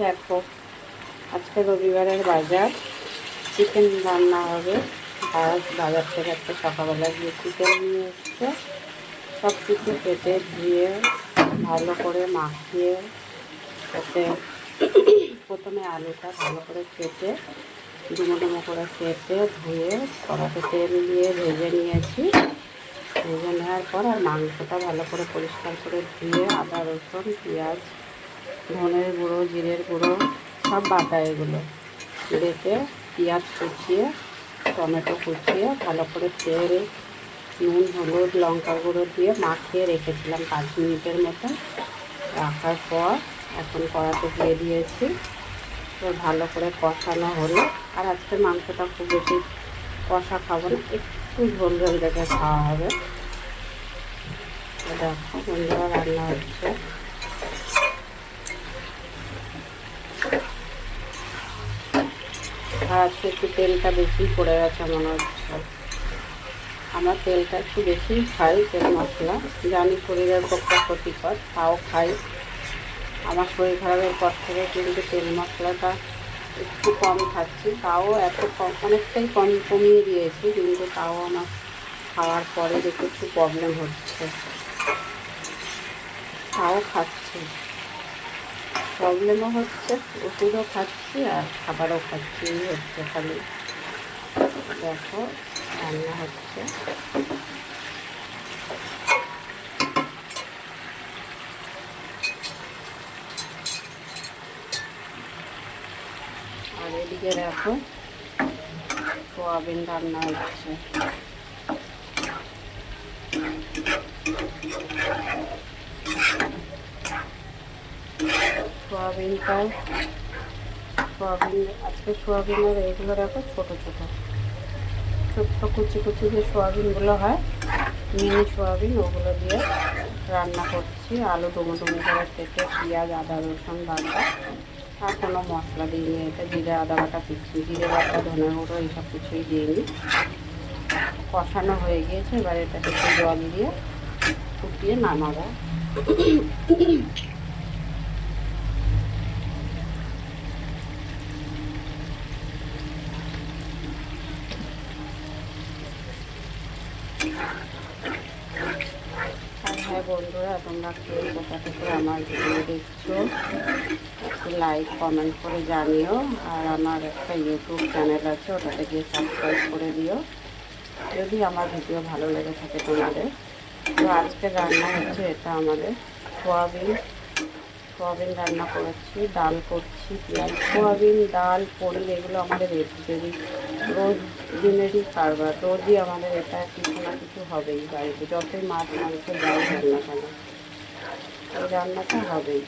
দেখো, আজকে রবিবারের বাজার, চিকেন রান্না হবে। বাজার থেকে একটা সকালবেলা গিয়ে চিকেন নিয়ে এসছে। সব কিছু কেটে ধুয়ে ভালো করে মাখিয়ে, তাতে প্রথমে আলুটা ভালো করে কেটে ডুমো ডুমো করে কেটে ধুয়ে কড়াতে তেল দিয়ে ভেজে নিয়েছি। ভেজে নেওয়ার পর আর মাংসটা ভালো করে পরিষ্কার করে ধুয়ে আদা রসুন পেঁয়াজ ধনের গুঁড়ো জিরের গুঁড়ো সব বাটা এগুলো রেখে পেঁয়াজ কুচিয়ে টমেটো কুচিয়ে ভালো করে তেল নুন হলুদ লঙ্কা গুঁড়ো দিয়ে মাখিয়ে রেখেছিলাম 5 মিনিটের মতন। রাখার পর এখন কড়াতে দিয়ে দিয়েছি। তো ভালো করে কষানো হলো। আর আজকে মাংসটা খুব বেশি কষা খাবো না, একটু ঝোল ঝোল রেখে খাওয়া হবে। দেখো বন্ধুরা, রান্না হচ্ছে। আর আজকে একটু তেলটা বেশি পড়ে গেছে মনে হচ্ছে। আমার তেলটা একটু বেশি খাই, তেল মশলা জানি শরীরের পক্ষে ক্ষতিকর, তাও খাই। আমার শরীর খারাপের পর থেকে কিন্তু তেল মশলাটা একটু কম খাচ্ছি, তাও এত কম অনেকটাই কমিয়ে দিয়েছি, কিন্তু তাও আমার খাওয়ার পরে দেখে একটু প্রবলেম হচ্ছে, তাও খাচ্ছি। প্রবলেমও হচ্ছে, ওষুধও খাচ্ছি আর খাবারও খাচ্ছি, হচ্ছে খালি। দেখো রান্না হচ্ছে। আর এদিকে দেখো সোয়াবিন রান্না হচ্ছে। সোয়াবিন আজকে সোয়াবিনের এইগুলো দেখো ছোটো ছোটো ছোট্ট কুচি কুচি যে সোয়াবিনগুলো হয়, মিনি সোয়াবিন, ওগুলো দিয়ে রান্না করছি। আলু ডুমো ডুমো করে কেটে পেঁয়াজ আদা রসুন বাটা, আর কোনো মশলা দিইনি। এটা জিরে আদা বাটা জিরে বাটা ধনে গুঁড়ো এইসব কিছুই দিইনি। কষানো হয়ে গিয়েছে, এবার এটাকে একটু জল দিয়ে ফুটিয়ে নামাবো। হ্যাঁ বন্ধুরা, তোমরা কেউ কোথা থেকে আমার ভিডিও দেখছো একটু লাইক কমেন্ট করে জানিও। আর আমার একটা ইউটিউব চ্যানেল আছে, ওটাতে গিয়ে সাবস্ক্রাইব করে দিও যদি আমার ভিডিও ভালো লেগে থাকে তোমাদের। তো আজকে রান্না হচ্ছে এটা আমাদের সোয়াবিন রান্না করেছি, ডাল করছি, পেঁয়াজ সোয়াবিন ডাল পনির এগুলো আমাদের রোজ দিনেরই কারবার। রোজই আমাদের এটা কিছু না কিছু হবেই বাড়িতে, যতই মাছ মাংস যাই রান্না কেন এই রান্নাটা হবেই।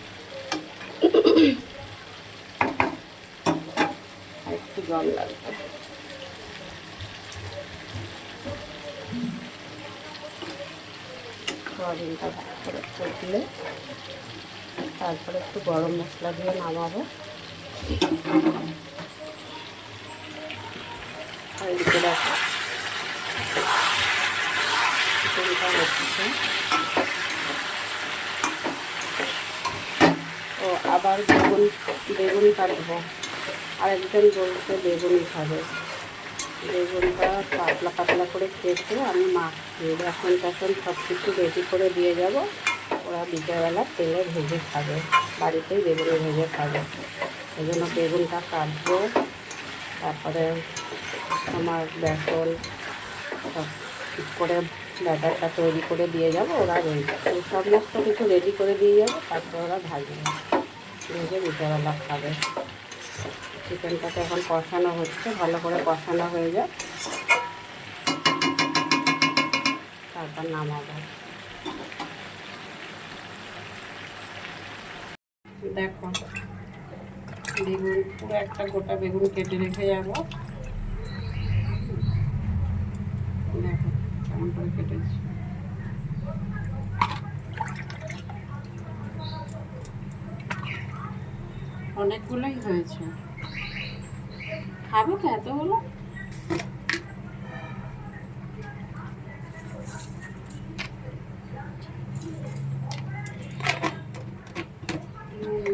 আর একটু জল লাগবে। সোয়াবিনটা ভালো করে ফুটলে তারপরে একটু গরম মশলা দিয়ে নামাবো। আর এদিকে দেখো চিকেনটা হচ্ছে। ও আবার বেগুন কাটবো। আরেকজন বলছে বেগুনই খাবে। বেগুনটা পাতলা পাতলা করে কেটে আমি মাখিয়ে বেসন টেসন সব কিছু রেডি করে দিয়ে যাব। ওরা বিকেলবেলা তেলে ভেজে খাবে, বাড়িতেই বেগুন ভেজে খাবে। এই জন্য বেগুনটা কাটবো, তারপরে আমার বেসন সব ঠিক করে ব্যাটারটা তৈরি করে দিয়ে যাব। ওরা সমস্ত কিছু রেডি করে দিয়ে যাবো, তারপরে ওরা ভাজবে, ভেজে বিকেলবেলা খাবে। চিকেনটাকে এখন কষানো হচ্ছে, ভালো করে কষানো হয়ে যায়, তারপর নামাবো। দেখো বেগুন পুরো একটা গোটা বেগুন কেটে রেখে যাবো। দেখো কেমন করে কেটেছি। অনেকগুলোই হয়েছে, খাবে তো এতগুলো।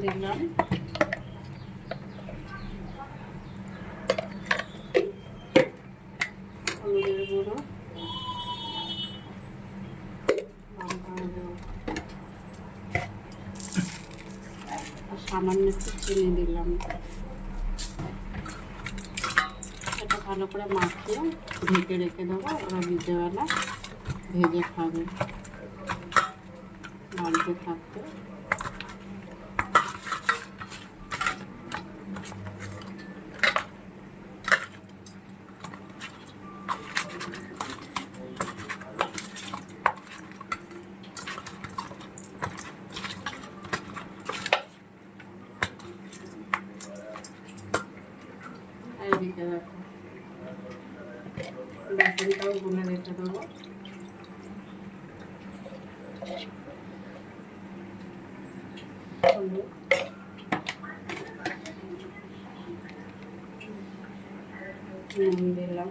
দিলাম সামান্য একটু চিনি দিলাম। এটা ভালো করে মাখিয়ে ঢেকে রেখে দেবো, ওরা বিকেলবেলা ভেজে খাবে, বাড়িতে থাকতে। এদিকে দেখো বেসনটাও গুলে রেখে দেবো। নুন দিলাম,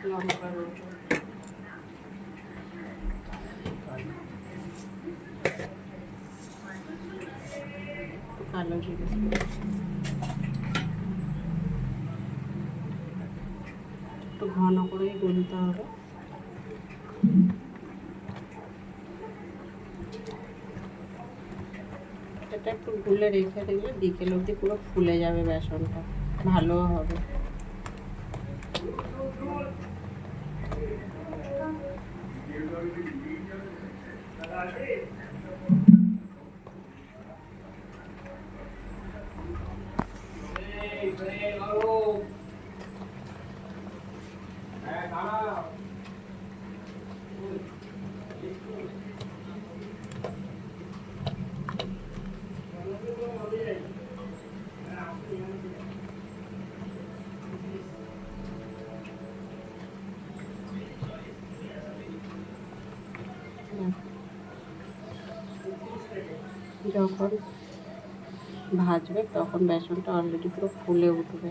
লঙ্কা কালো জিরে, একটু ঘন করেই গুলতে হবে। এটা একটু গুলে রেখে দিলে বিকেল অবধি পুরো ফুলে যাবে, বেসনটা ভালো হবে। যখন ভাজবে তখন বেসনটা অলরেডি পুরো ফুলে উঠবে।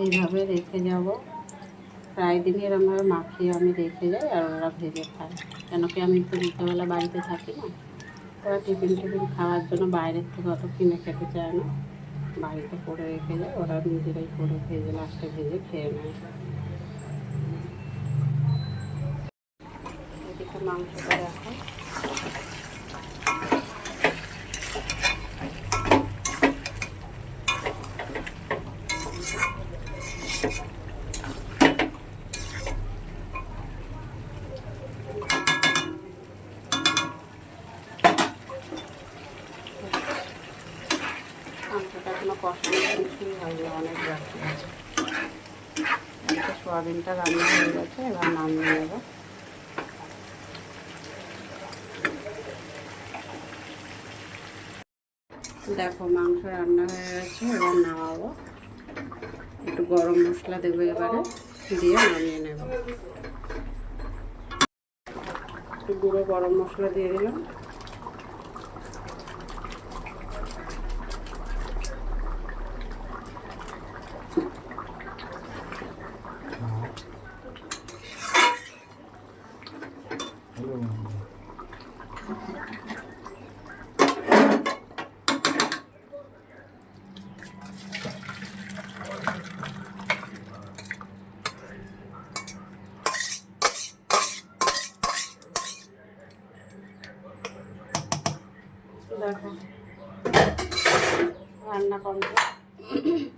এইভাবে রেখে যাব, প্রায় দিনই এরমভাবে মাখিয়ে আমি রেখে যাই, আর ওরা ভেজে খায়। কেন কি আমি একটু বিকেলবেলা বাড়িতে থাকি না, ওরা টিফিন খাওয়ার জন্য বাইরের থেকে অত কিনে খেতে চায় না, বাড়িতে করে রেখে যায়, ওরা নিজেরাই করে ভেজে লাস্টে ভেজে খেয়ে নেয়। এদিকে মাংসটা দেখো, মাংসটা এখনো কষানো কিছুই হয়নি, অনেক বাকি আছে। সোয়াবিনটা রান্না হয়ে গেছে, এবার নামিয়ে নেব। দেখো মাংস রান্না হয়ে গেছে, এবার নামাবো। একটু গরম মশলা দেবো এবারে, দিয়ে নামিয়ে নেব। একটু গুঁড়ো গরম মশলা দিয়ে দিলাম। দেখো রান্না কমপ্লিট।